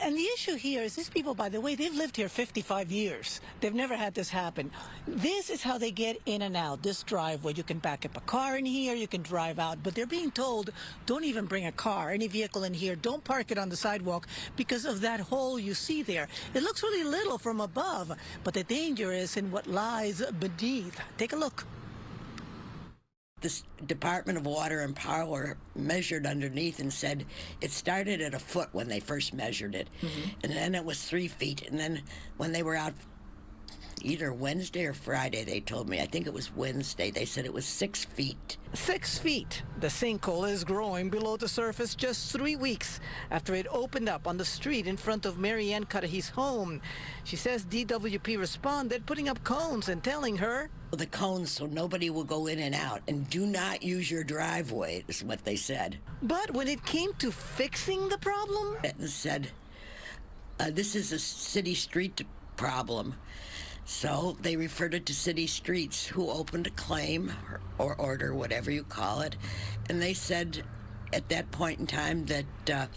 And the issue here is these people, by the way, they've lived here 55 years. They've never had this happen. This is how they get in and out, this driveway. You can back up a car in here, you can drive out, but they're being told, don't even bring a car, any vehicle in here, don't park it on the sidewalk because of that hole you see there. It looks really little from above, but the danger is in what lies beneath. Take a look. The Department of Water and Power measured underneath and said it started at a foot when they first measured it, and then it was 3 feet, and then when they were out either Wednesday or Friday, they told me, I think it was Wednesday, they said it was 6 feet. 6 feet. The sinkhole is growing below the surface just 3 weeks after it opened up on the street in front of Mary Ann Cudahy's home. She says DWP responded, putting up cones and telling her, the cones so nobody will go in and out, and do not use your driveway, is what they said. But when it came to fixing the problem, it said, this is a city street problem. So they referred it to City Streets, who opened a claim or order, whatever you call it, and they said at that point in time that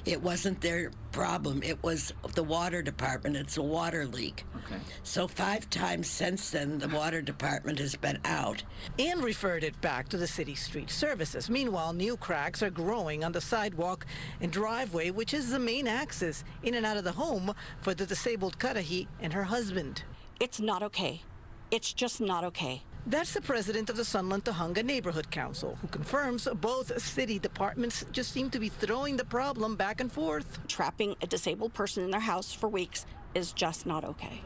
it wasn't their problem. It was the water department. It's a water leak. Okay. So 5 times since then, the water department has been out. And referred it back to the city street services. Meanwhile, new cracks are growing on the sidewalk and driveway, which is the main access in and out of the home for the disabled Cudahy and her husband. It's not okay. It's just not okay. That's the president of the Sunland Tujunga Neighborhood Council, who confirms both city departments just seem to be throwing the problem back and forth. Trapping a disabled person in their house for weeks is just not okay.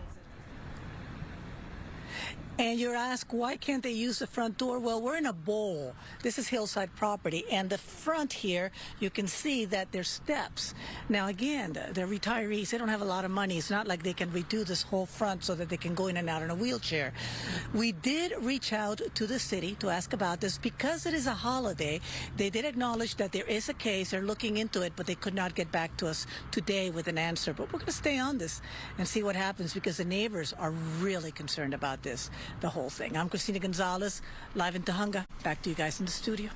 And you're asked, why can't they use the front door? Well, we're in a bowl. This is hillside property. And the front here, you can see that there's steps. Now, again, the retirees, they don't have a lot of money. It's not like they can redo this whole front so that they can go in and out in a wheelchair. We did reach out to the city to ask about this. Because it is a holiday, they did acknowledge that there is a case. They're looking into it, but they could not get back to us today with an answer. But we're going to stay on this and see what happens because the neighbors are really concerned about this. The whole thing. I'm Christina Gonzalez, live in Tujunga. Back to you guys in the studio.